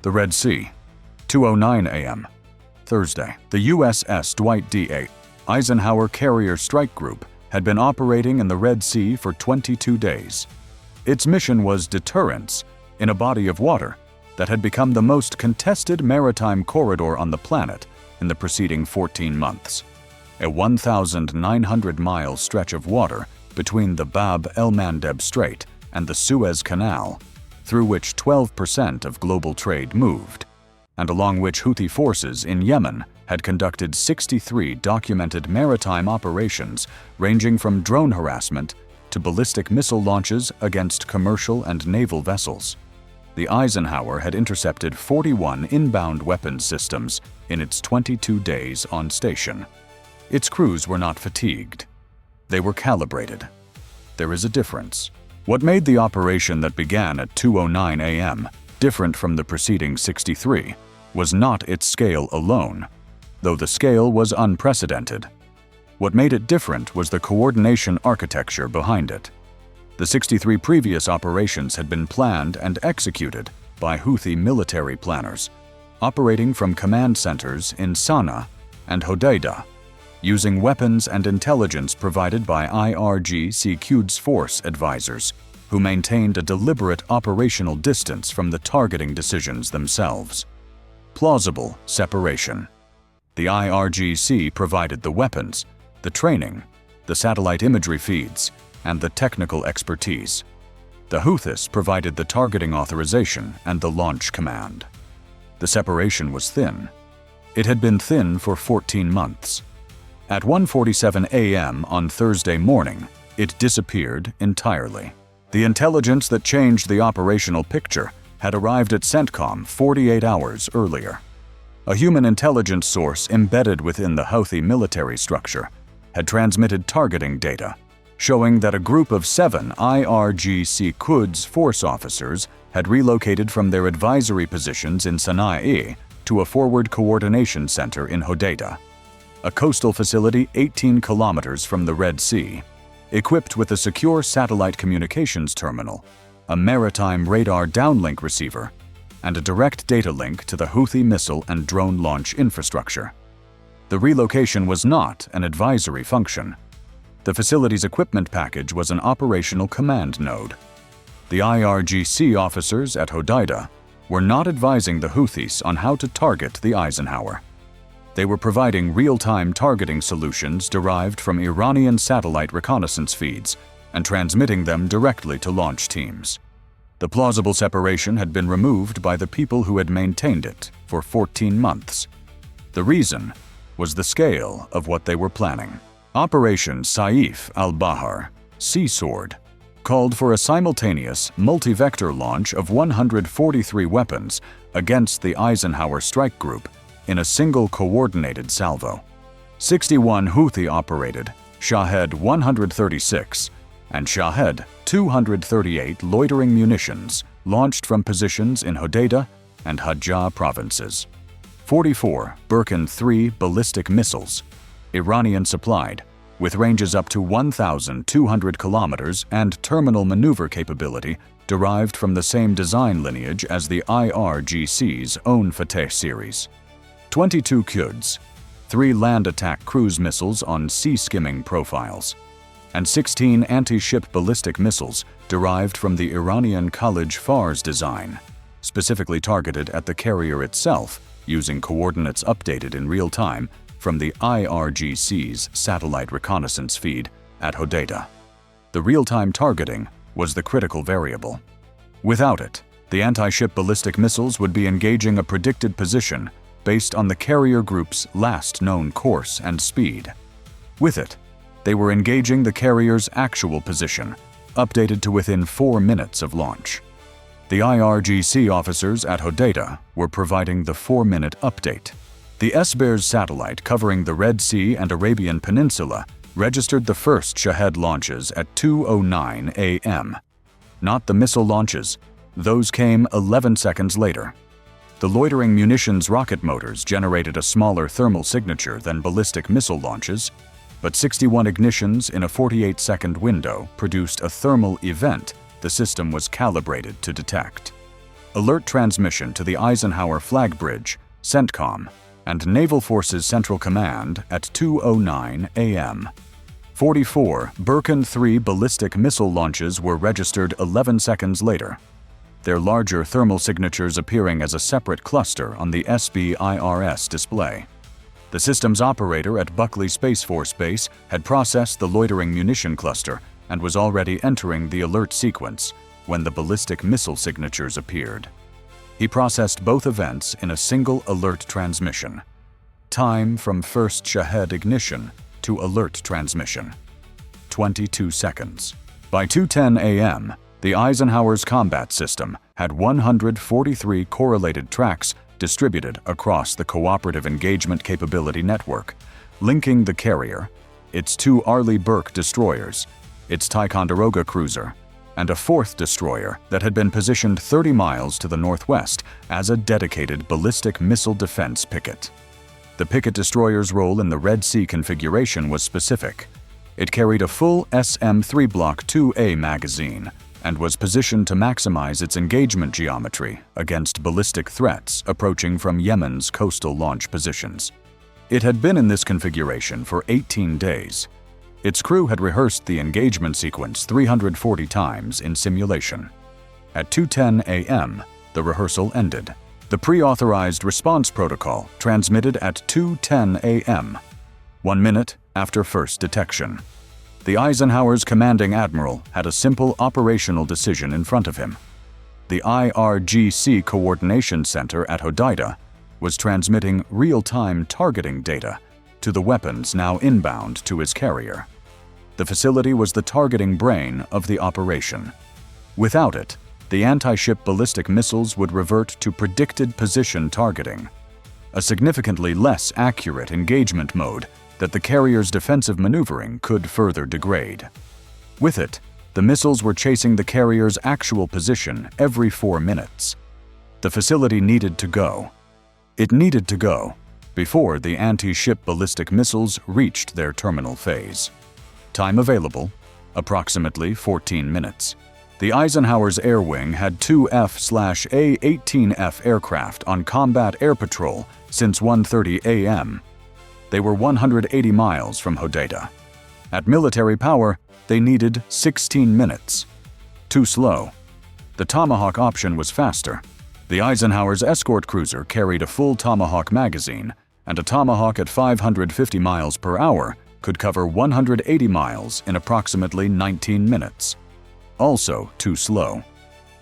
The Red Sea, 2:09 a.m. Thursday. The USS Dwight D. Eisenhower Carrier Strike Group had been operating in the Red Sea for 22 days. Its mission was deterrence in a body of water that had become the most contested maritime corridor on the planet in the preceding 14 months. A 1,900-mile stretch of water between the Bab el-Mandeb Strait and the Suez Canal, through which 12% of global trade moved, and along which Houthi forces in Yemen had conducted 63 documented maritime operations ranging from drone harassment to ballistic missile launches against commercial and naval vessels. The Eisenhower had intercepted 41 inbound weapons systems in its 22 days on station. Its crews were not fatigued. They were calibrated. There is a difference. What made the operation that began at 2:09 a.m. different from the preceding 63 was not its scale alone, though the scale was unprecedented. What made it different was the coordination architecture behind it. The 63 previous operations had been planned and executed by Houthi military planners, operating from command centers in Sana'a and Hodeidah, using weapons and intelligence provided by IRGC Quds Force advisors, who maintained a deliberate operational distance from the targeting decisions themselves. Plausible separation. The IRGC provided the weapons, the training, the satellite imagery feeds, and the technical expertise. The Houthis provided the targeting authorization and the launch command. The separation was thin. It had been thin for 14 months. At 1:47 a.m. on Thursday morning, it disappeared entirely. The intelligence that changed the operational picture had arrived at CENTCOM 48 hours earlier. A human intelligence source embedded within the Houthi military structure had transmitted targeting data, showing that a group of 7 IRGC Quds Force officers had relocated from their advisory positions in Sana'a to a forward coordination center in Hodeidah, a coastal facility 18 kilometers from the Red Sea, equipped with a secure satellite communications terminal, a maritime radar downlink receiver, and a direct data link to the Houthi missile and drone launch infrastructure. The relocation was not an advisory function. The facility's equipment package was an operational command node. The IRGC officers at Hodeidah were not advising the Houthis on how to target the Eisenhower. They were providing real-time targeting solutions derived from Iranian satellite reconnaissance feeds and transmitting them directly to launch teams. The plausible separation had been removed by the people who had maintained it for 14 months. The reason was the scale of what they were planning. Operation Saif al-Bahr, Sea Sword, called for a simultaneous multi-vector launch of 143 weapons against the Eisenhower strike group in a single coordinated salvo. 61 Houthi-operated Shahed 136 and Shahed 238 loitering munitions launched from positions in Hodeidah and Hajjah provinces. 44 Burkan 3 ballistic missiles, Iranian-supplied, with ranges up to 1,200 kilometers and terminal maneuver capability derived from the same design lineage as the IRGC's own Fateh series. 22 Quds, 3 land attack cruise missiles on sea-skimming profiles, and 16 anti-ship ballistic missiles derived from the Iranian al-Bahr design, specifically targeted at the carrier itself using coordinates updated in real time from the IRGC's satellite reconnaissance feed at Hodeidah. The real-time targeting was the critical variable. Without it, the anti-ship ballistic missiles would be engaging a predicted position based on the carrier group's last known course and speed. With it, they were engaging the carrier's actual position, updated to within 4 minutes of launch. The IRGC officers at Hodeidah were providing the 4-minute update. The SBIRS satellite covering the Red Sea and Arabian Peninsula registered the first Shahed launches at 2:09 a.m. Not the missile launches, those came 11 seconds later. The loitering munitions rocket motors generated a smaller thermal signature than ballistic missile launches, but 61 ignitions in a 48-second window produced a thermal event the system was calibrated to detect. alert transmission to the Eisenhower Flag Bridge, CENTCOM, and Naval Forces Central Command at 2:09 a.m. 44 Burkan 3 ballistic missile launches were registered 11 seconds later, their larger thermal signatures appearing as a separate cluster on the SBIRS display. The system's operator at Buckley Space Force Base had processed the loitering munition cluster and was already entering the alert sequence when the ballistic missile signatures appeared. He processed both events in a single alert transmission. Time from first Shahed ignition to alert transmission: 22 seconds. By 2:10 a.m., the Eisenhower's combat system had 143 correlated tracks distributed across the Cooperative Engagement Capability Network, linking the carrier, its 2 Arleigh Burke destroyers, its Ticonderoga cruiser, and a 4th destroyer that had been positioned 30 miles to the northwest as a dedicated ballistic missile defense picket. The picket destroyer's role in the Red Sea configuration was specific. It carried a full SM-3 Block 2A magazine and was positioned to maximize its engagement geometry against ballistic threats approaching from Yemen's coastal launch positions. It had been in this configuration for 18 days. Its crew had rehearsed the engagement sequence 340 times in simulation. At 2:10 a.m., the rehearsal ended. The pre-authorized response protocol transmitted at 2:10 a.m., 1 minute after first detection. The Eisenhower's commanding admiral had a simple operational decision in front of him. The IRGC Coordination Center at Hodeidah was transmitting real-time targeting data to the weapons now inbound to his carrier. The facility was the targeting brain of the operation. Without it, the anti-ship ballistic missiles would revert to predicted position targeting, a significantly less accurate engagement mode that the carrier's defensive maneuvering could further degrade. With it, the missiles were chasing the carrier's actual position every 4 minutes. The facility needed to go. It needed to go before the anti-ship ballistic missiles reached their terminal phase. Time available, approximately 14 minutes. The Eisenhower's Air Wing had 2 F/A-18F aircraft on combat air patrol since 1:30 a.m. They were 180 miles from Hodeidah. At military power, they needed 16 minutes. Too slow. The Tomahawk option was faster. The Eisenhower's escort cruiser carried a full Tomahawk magazine, and a Tomahawk at 550 miles per hour could cover 180 miles in approximately 19 minutes. Also too slow.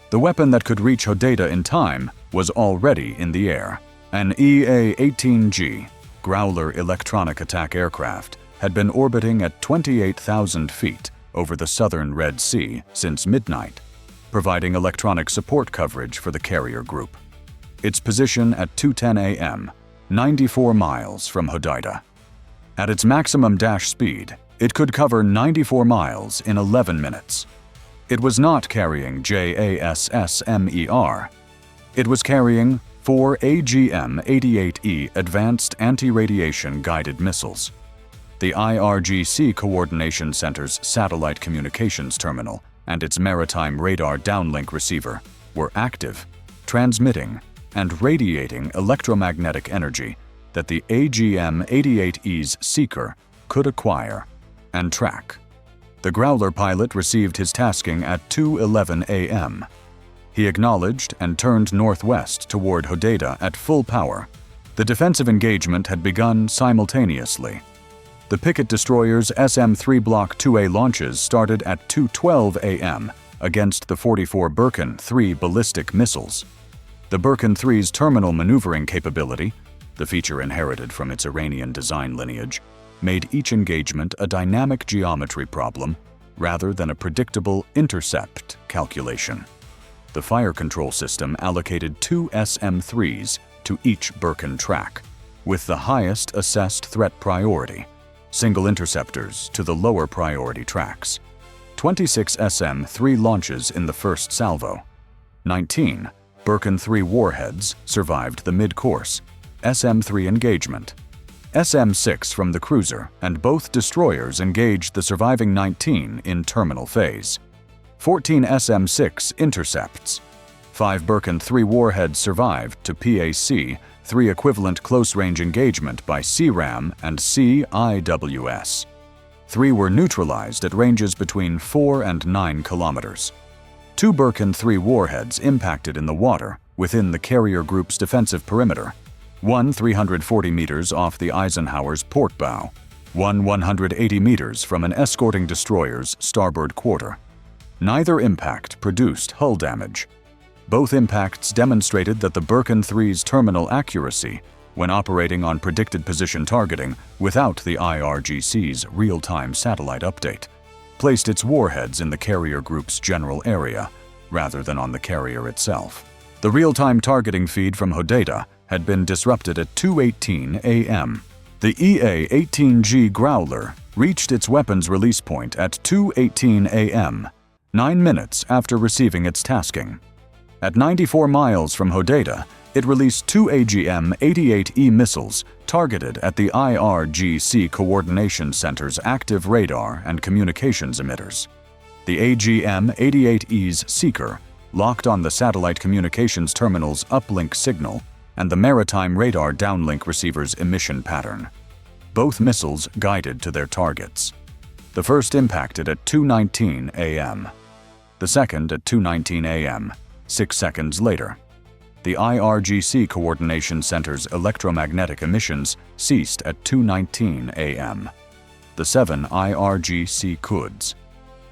The weapon that could reach Hodeidah in time was already in the air. An EA-18G Growler electronic attack aircraft had been orbiting at 28,000 feet over the southern Red Sea since midnight, providing electronic support coverage for the carrier group. Its position at 2:10 a.m., 94 miles from Hodeidah. At its maximum dash speed, it could cover 94 miles in 11 minutes. It was not carrying JASSMER. It was carrying 4 AGM-88E Advanced Anti-Radiation Guided Missiles. The IRGC Coordination Center's satellite communications terminal and its maritime radar downlink receiver were active, transmitting, and radiating electromagnetic energy that the AGM-88E's seeker could acquire and track. The Growler pilot received his tasking at 2:11 a.m. He acknowledged and turned northwest toward Hodeidah at full power. The defensive engagement had begun simultaneously. The picket destroyer's SM-3 Block 2A launches started at 2:12 a.m. against the 44 Burkan 3 ballistic missiles. The Burkan 3's terminal maneuvering capability, the feature inherited from its Iranian design lineage, made each engagement a dynamic geometry problem rather than a predictable intercept calculation. The fire control system allocated 2 SM-3s to each Burkan track, with the highest assessed threat priority, single interceptors to the lower priority tracks. 26 SM-3 launches in the first salvo. 19 Burkan 3 warheads survived the mid-course SM-3 engagement. SM-6 from the cruiser and both destroyers engaged the surviving 19 in terminal phase. 14 SM-6 intercepts. 5 Birkin 3 warheads survived to PAC, 3 equivalent close-range engagement by CRAM and CIWS. 3 were neutralized at ranges between 4 and 9 kilometers. 2 Birkin 3 warheads impacted in the water within the carrier group's defensive perimeter, 1 340 meters off the Eisenhower's port bow, 1 180 meters from an escorting destroyer's starboard quarter. Neither impact produced hull damage. Both impacts demonstrated that the Birkin 3's terminal accuracy, when operating on predicted position targeting without the IRGC's real-time satellite update, placed its warheads in the carrier group's general area, rather than on the carrier itself. The real-time targeting feed from Hodeidah had been disrupted at 2:18 a.m. The EA-18G Growler reached its weapons release point at 2:18 a.m., 9 minutes after receiving its tasking. At 94 miles from Hodeidah, it released 2 AGM-88E missiles targeted at the IRGC Coordination Center's active radar and communications emitters. The AGM-88E's seeker locked on the satellite communications terminal's uplink signal and the maritime radar downlink receiver's emission pattern. Both missiles guided to their targets. The first impacted at 2:19 a.m. The second at 2:19 a.m., 6 seconds later. The IRGC Coordination Center's electromagnetic emissions ceased at 2:19 a.m. The 7 IRGC CUDs,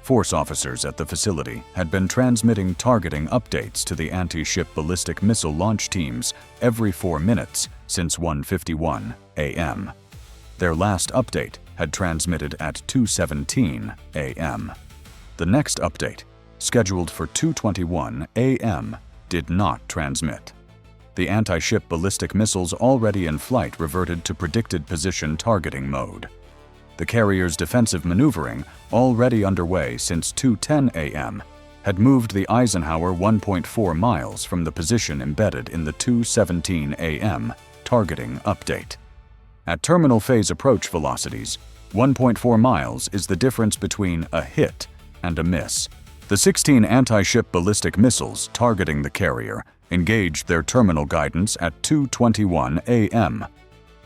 force officers at the facility, had been transmitting targeting updates to the anti-ship ballistic missile launch teams every 4 minutes since 1:51 a.m. Their last update had transmitted at 2:17 a.m. The next update, scheduled for 2:21 a.m., did not transmit. The anti-ship ballistic missiles already in flight reverted to predicted position targeting mode. The carrier's defensive maneuvering, already underway since 2:10 a.m., had moved the Eisenhower 1.4 miles from the position embedded in the 2:17 a.m. targeting update. At terminal phase approach velocities, 1.4 miles is the difference between a hit and a miss. The 16 anti-ship ballistic missiles targeting the carrier engaged their terminal guidance at 2:21 a.m.,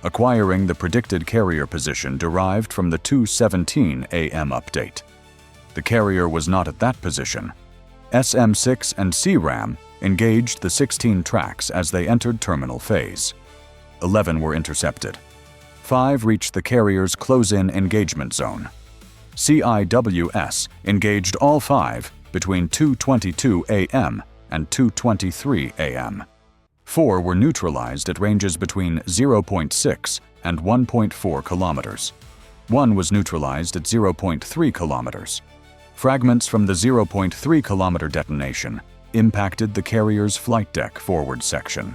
acquiring the predicted carrier position derived from the 2:17 a.m. update. The carrier was not at that position. SM-6 and CRAM engaged the 16 tracks as they entered terminal phase. 11 were intercepted. 5 reached the carrier's close-in engagement zone. CIWS engaged all 5 between 2:22 a.m. and 2:23 a.m. 4 were neutralized at ranges between 0.6 and 1.4 kilometers. 1 was neutralized at 0.3 kilometers. Fragments from the 0.3 kilometer detonation impacted the carrier's flight deck forward section.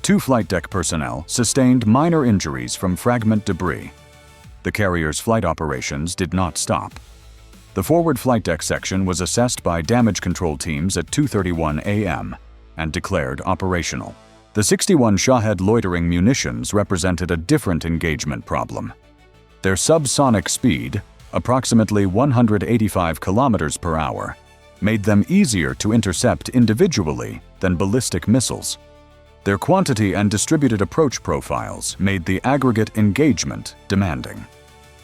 2 flight deck personnel sustained minor injuries from fragment debris. The carrier's flight operations did not stop. The forward flight deck section was assessed by damage control teams at 2:31 a.m. and declared operational. The 61 Shahed loitering munitions represented a different engagement problem. Their subsonic speed, approximately 185 kilometers per hour, made them easier to intercept individually than ballistic missiles. Their quantity and distributed approach profiles made the aggregate engagement demanding.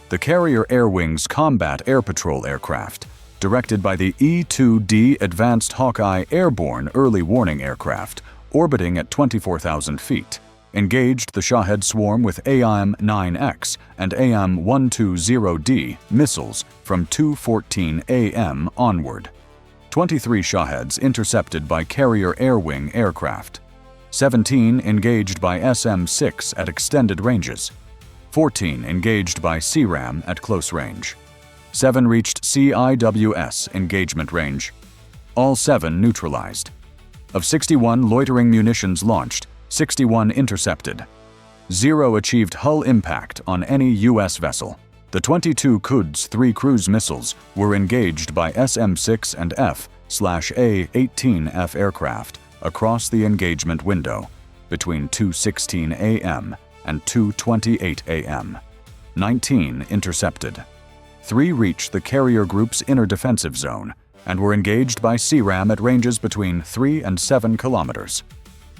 The carrier air wing's combat air patrol aircraft, directed by the E-2D Advanced Hawkeye airborne early warning aircraft, orbiting at 24,000 feet, engaged the Shahed swarm with AIM-9X and AIM-120D missiles from 2:14 a.m. onward. 23 Shaheds intercepted by carrier air wing aircraft. 17 engaged by SM-6 at extended ranges. 14 engaged by CRAM at close range. 7 reached CIWS engagement range. All 7 neutralized. Of 61 loitering munitions launched, 61 intercepted. 0 achieved hull impact on any U.S. vessel. The 22 Quds 3 cruise missiles were engaged by SM-6 and F/A-18F aircraft across the engagement window between 2:16 a.m. and 2:28 a.m. 19 intercepted. 3 reached the carrier group's inner defensive zone and were engaged by CRAM at ranges between 3 and 7 kilometers.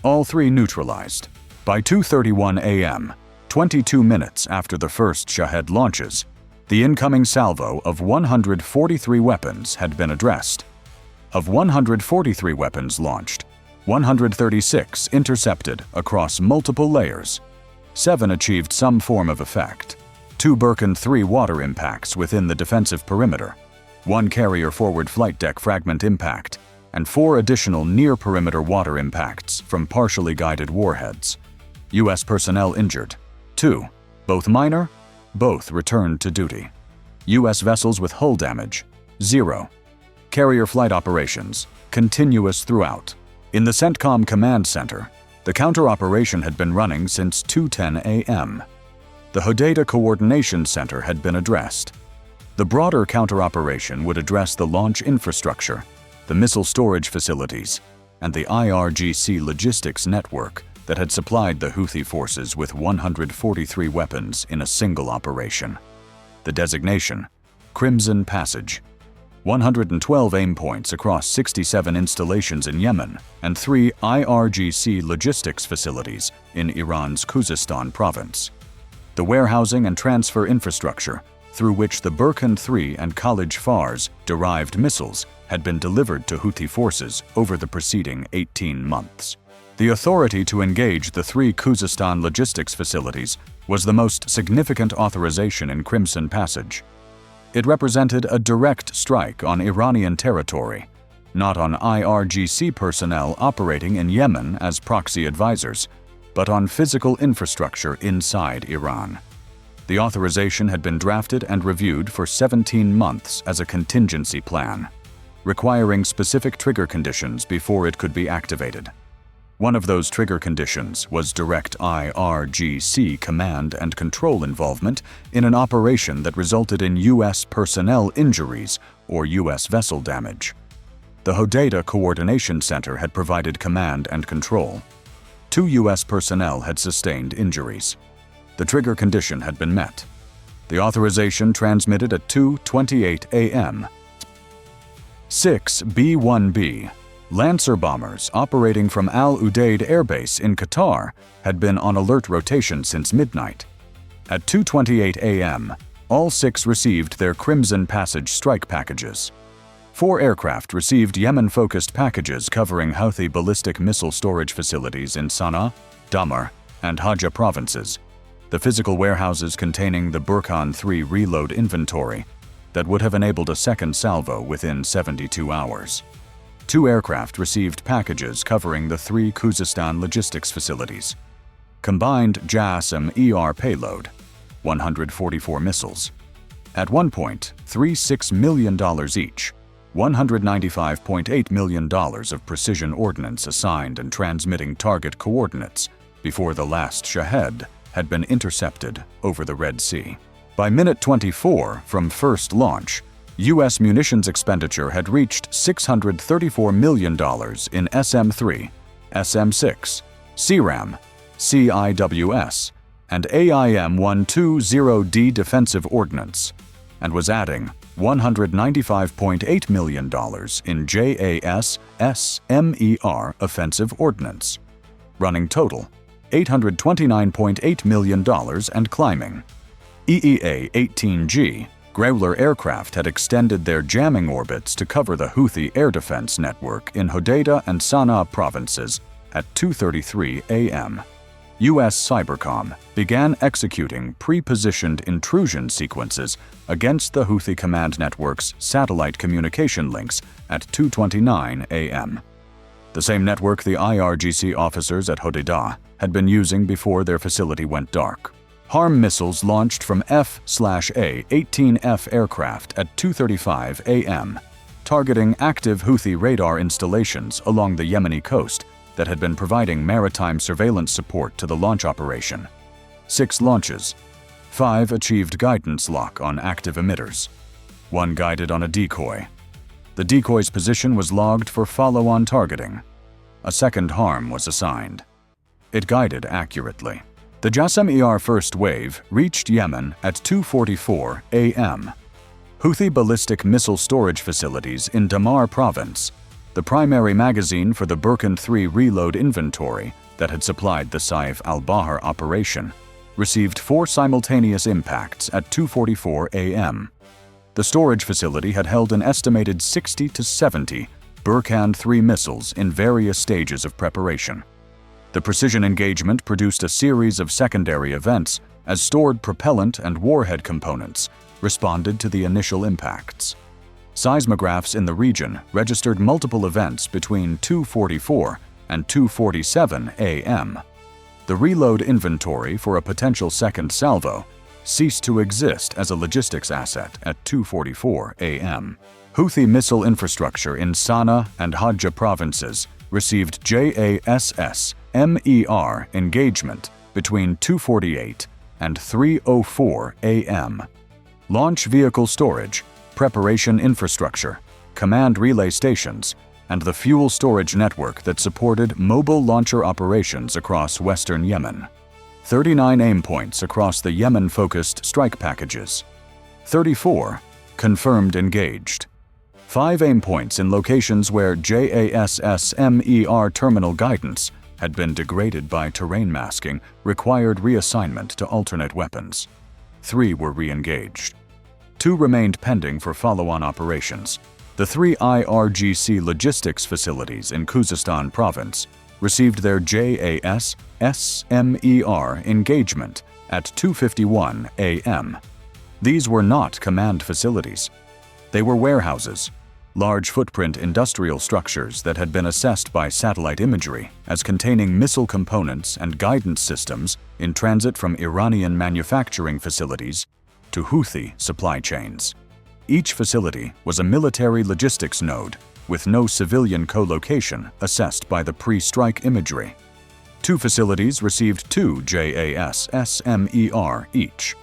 All three neutralized. By 2:31 a.m., 22 minutes after the first Shahed launches, the incoming salvo of 143 weapons had been addressed. Of 143 weapons launched, 136 intercepted across multiple layers. 7 achieved some form of effect. 2 Burkan 3 water impacts within the defensive perimeter, 1 carrier forward flight deck fragment impact, and 4 additional near-perimeter water impacts from partially guided warheads. U.S. personnel injured. 2. Both minor, both returned to duty. U.S. vessels with hull damage. 0. Carrier flight operations, continuous throughout. In the CENTCOM Command Center, the counter-operation had been running since 2:10 a.m. The Hodeidah Coordination Center had been addressed. The broader counter-operation would address the launch infrastructure, the missile storage facilities, and the IRGC logistics network that had supplied the Houthi forces with 143 weapons in a single operation. The designation: Crimson Passage. 112 aim points across 67 installations in Yemen and 3 IRGC logistics facilities in Iran's Khuzestan province. The warehousing and transfer infrastructure through which the Burkan 3 and College Fars derived missiles had been delivered to Houthi forces over the preceding 18 months. The authority to engage the 3 Khuzestan logistics facilities was the most significant authorization in Crimson Passage. It represented a direct strike on Iranian territory, not on IRGC personnel operating in Yemen as proxy advisors, but on physical infrastructure inside Iran. The authorization had been drafted and reviewed for 17 months as a contingency plan, requiring specific trigger conditions before it could be activated. One of those trigger conditions was direct IRGC command and control involvement in an operation that resulted in U.S. personnel injuries or U.S. vessel damage. The Hodeidah Coordination Center had provided command and control. 2 U.S. personnel had sustained injuries. The trigger condition had been met. The authorization transmitted at 2:28 a.m. 6 B-1B Lancer bombers operating from al-Udeid Air Base in Qatar had been on alert rotation since midnight. At 2:28 a.m., all 6 received their Crimson Passage strike packages. 4 aircraft received Yemen-focused packages covering Houthi ballistic missile storage facilities in Sana'a, Damar, and Hodeidah provinces, the physical warehouses containing the Burkan 3 reload inventory that would have enabled a second salvo within 72 hours. 2 aircraft received packages covering the 3 Khuzestan logistics facilities. Combined JASSM-ER payload, 144 missiles. At one point, $36 million each, $195.8 million of precision ordnance assigned and transmitting target coordinates before the last Shahed had been intercepted over the Red Sea. By minute 24 from first launch, U.S. munitions expenditure had reached $634 million in SM-3, SM-6, CRAM, CIWS, and AIM-120D defensive ordnance, and was adding $195.8 million in JAS-SMER offensive ordnance, running total $829.8 million and climbing. EA-18G Growler aircraft had extended their jamming orbits to cover the Houthi air defense network in Hodeidah and Sana'a provinces at 2:33 a.m. U.S. Cybercom began executing pre-positioned intrusion sequences against the Houthi command network's satellite communication links at 2:29 a.m. The same network the IRGC officers at Hodeidah had been using before their facility went dark. HARM missiles launched from F/A-18F aircraft at 2:35 a.m., targeting active Houthi radar installations along the Yemeni coast that had been providing maritime surveillance support to the launch operation. 6 launches. 5 achieved guidance lock on active emitters. 1 guided on a decoy. The decoy's position was logged for follow-on targeting. A second HARM was assigned. It guided accurately. The JASSM-ER first wave reached Yemen at 2:44 a.m. Houthi ballistic missile storage facilities in Damar province, the primary magazine for the Burkan 3 reload inventory that had supplied the Saif al-Bahr operation, received 4 simultaneous impacts at 2:44 a.m. The storage facility had held an estimated 60 to 70 Burkan 3 missiles in various stages of preparation. The precision engagement produced a series of secondary events as stored propellant and warhead components responded to the initial impacts. Seismographs in the region registered multiple events between 2:44 and 2:47 a.m. The reload inventory for a potential second salvo ceased to exist as a logistics asset at 2:44 a.m. Houthi missile infrastructure in Sana'a and Hodeidah provinces received JASS-MER engagement between 2:48 and 3:04 a.m. Launch vehicle storage, preparation infrastructure, command relay stations, and the fuel storage network that supported mobile launcher operations across western Yemen. 39 aim points across the Yemen-focused strike packages. 34 confirmed engaged. 5 aim points in locations where JASS-MER terminal guidance had been degraded by terrain masking required reassignment to alternate weapons. 3 were re-engaged. 2 remained pending for follow-on operations. The 3 IRGC logistics facilities in Khuzestan province received their JASS-MER engagement at 2:51 a.m. These were not command facilities. They were warehouses, large footprint industrial structures that had been assessed by satellite imagery as containing missile components and guidance systems in transit from Iranian manufacturing facilities to Houthi supply chains. Each facility was a military logistics node with no civilian co-location assessed by the pre-strike imagery. 2 facilities received 2 JASS-MER each.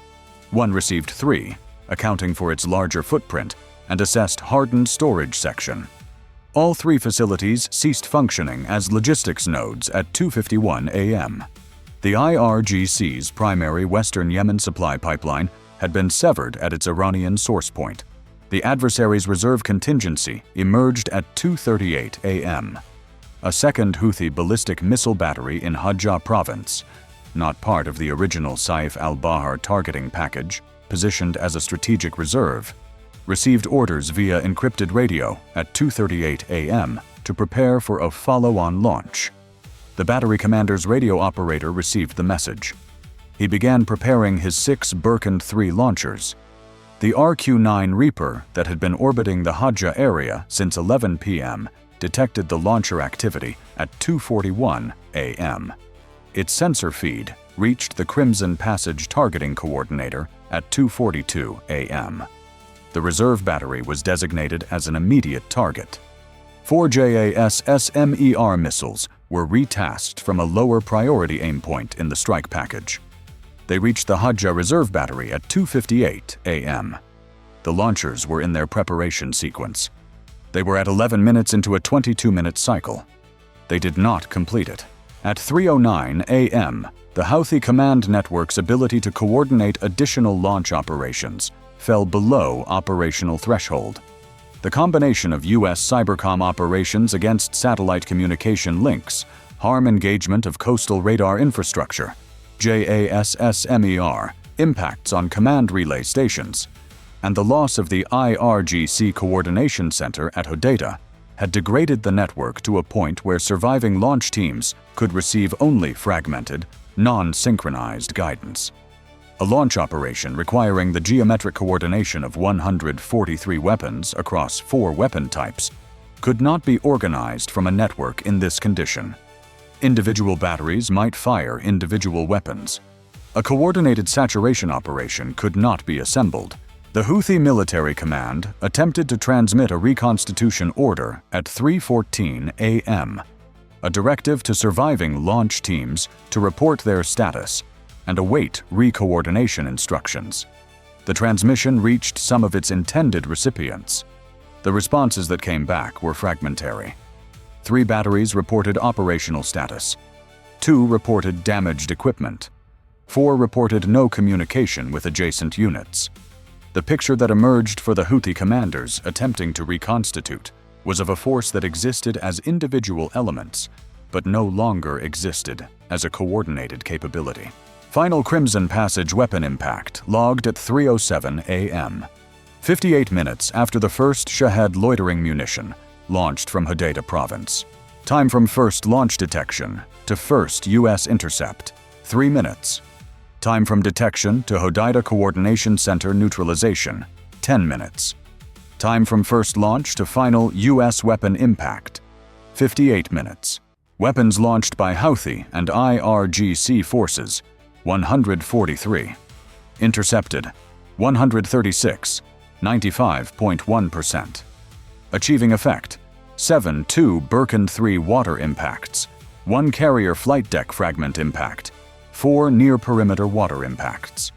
1 received 3, accounting for its larger footprint and assessed hardened storage section. All 3 facilities ceased functioning as logistics nodes at 2:51 a.m. The IRGC's primary Western Yemen supply pipeline had been severed at its Iranian source point. The adversary's reserve contingency emerged at 2:38 a.m. A second Houthi ballistic missile battery in Hodeidah province, not part of the original Saif al-Bahr targeting package, positioned as a strategic reserve, received orders via encrypted radio at 2:38 a.m. to prepare for a follow-on launch. The battery commander's radio operator received the message. He began preparing his 6 Burkan 3 launchers. The RQ-9 Reaper that had been orbiting the Hodeidah area since 11 p.m. detected the launcher activity at 2:41 a.m. Its sensor feed reached the Crimson Passage targeting coordinator at 2:42 a.m. The reserve battery was designated as an immediate target. 4 JASS-MER missiles were retasked from a lower priority aim point in the strike package. They reached the Hodeidah reserve battery at 2:58 a.m. The launchers were in their preparation sequence. They were at 11 minutes into a 22-minute cycle. They did not complete it. At 3:09 a.m., the Houthi command network's ability to coordinate additional launch operations fell below operational threshold. The combination of U.S. cybercom operations against satellite communication links, harm engagement of coastal radar infrastructure, JASS-MER, impacts on command relay stations, and the loss of the IRGC Coordination Center at Hodeidah had degraded the network to a point where surviving launch teams could receive only fragmented, non-synchronized guidance. A launch operation requiring the geometric coordination of 143 weapons across 4 weapon types could not be organized from a network in this condition. Individual batteries might fire individual weapons. A coordinated saturation operation could not be assembled. The Houthi military command attempted to transmit a reconstitution order at 3:14 a.m., a directive to surviving launch teams to report their status and await re-coordination instructions. The transmission reached some of its intended recipients. The responses that came back were fragmentary. 3 batteries reported operational status. 2 reported damaged equipment. 4 reported no communication with adjacent units. The picture that emerged for the Houthi commanders attempting to reconstitute was of a force that existed as individual elements, but no longer existed as a coordinated capability. Final Crimson Passage weapon impact logged at 3:07 a.m., 58 minutes after the first Shahed loitering munition launched from Hodeidah province. Time from first launch detection to first U.S. intercept, 3 minutes. Time from detection to Hodeidah Coordination Center neutralization, 10 minutes. Time from first launch to final U.S. weapon impact, 58 minutes. Weapons launched by Houthi and IRGC forces, 143. Intercepted, 136, 95.1%. Achieving effect, 7 2 3 water impacts, 1 carrier flight deck fragment impact, 4 near-perimeter water impacts.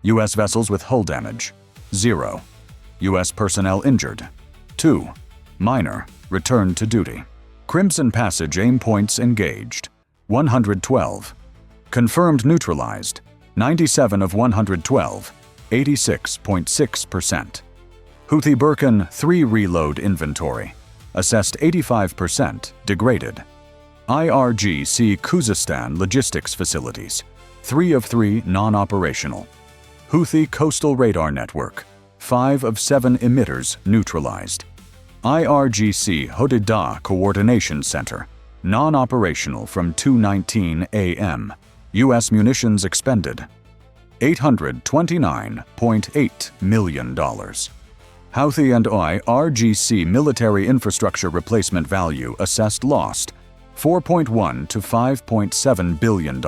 U.S. vessels with hull damage, 0. U.S. personnel injured, 2. Minor, returned to duty. Crimson Passage aim points engaged, 112. Confirmed neutralized, 97 of 112, 86.6%. Houthi Burkan 3 reload inventory, assessed 85%, degraded. IRGC Khuzestan logistics facilities, 3 of 3 non-operational. Houthi coastal radar network, 5 of 7 emitters neutralized. IRGC Hodeidah Coordination Center, non-operational from 2:19 a.m. U.S. munitions expended, $829.8 million. Houthi and IRGC military infrastructure replacement value assessed lost, $4.1 to $5.7 billion.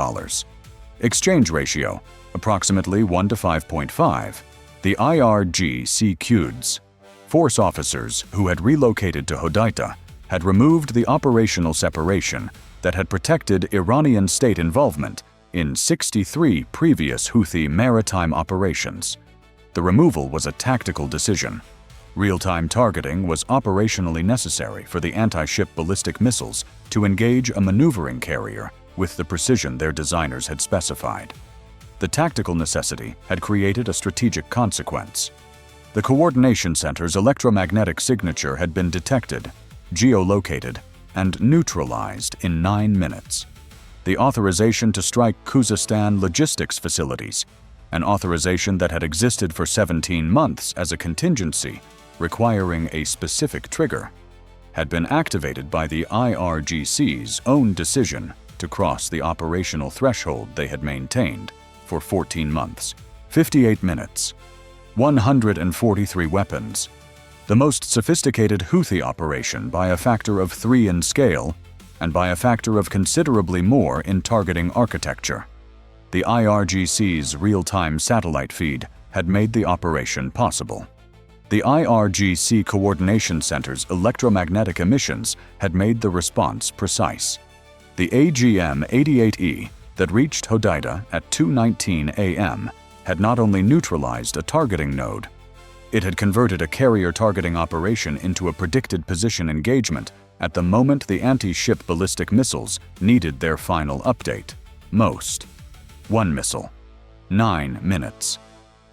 Exchange ratio, approximately 1 to 5.5. The IRGC QUDs. Force officers who had relocated to Hodeidah had removed the operational separation that had protected Iranian state involvement in 63 previous Houthi maritime operations. The removal was a tactical decision. Real-time targeting was operationally necessary for the anti-ship ballistic missiles to engage a maneuvering carrier with the precision their designers had specified. The tactical necessity had created a strategic consequence. The coordination center's electromagnetic signature had been detected, geolocated, and neutralized in 9 minutes. The authorization to strike Khuzestan logistics facilities, an authorization that had existed for 17 months as a contingency, requiring a specific trigger, had been activated by the IRGC's own decision to cross the operational threshold they had maintained for 14 months, 58 minutes, 143 weapons, the most sophisticated Houthi operation by a factor of 3 in scale and by a factor of considerably more in targeting architecture. The IRGC's real-time satellite feed had made the operation possible. The IRGC Coordination Center's electromagnetic emissions had made the response precise. The AGM-88E that reached Hodeidah at 2:19 a.m. had not only neutralized a targeting node, it had converted a carrier targeting operation into a predicted position engagement at the moment the anti-ship ballistic missiles needed their final update. Most. 1 missile. 9 minutes.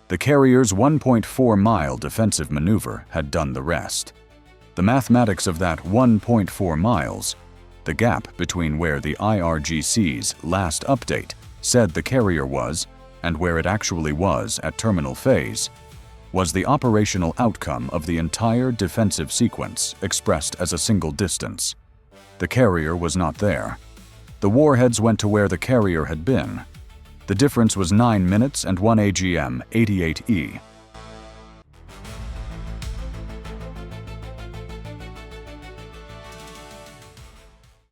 The carrier's 1.4-mile defensive maneuver had done the rest. The mathematics of that 1.4 miles, the gap between where the IRGC's last update said the carrier was and where it actually was at terminal phase, was the operational outcome of the entire defensive sequence expressed as a single distance. The carrier was not there. The warheads went to where the carrier had been. The difference was 9 minutes and 1 AGM-88E.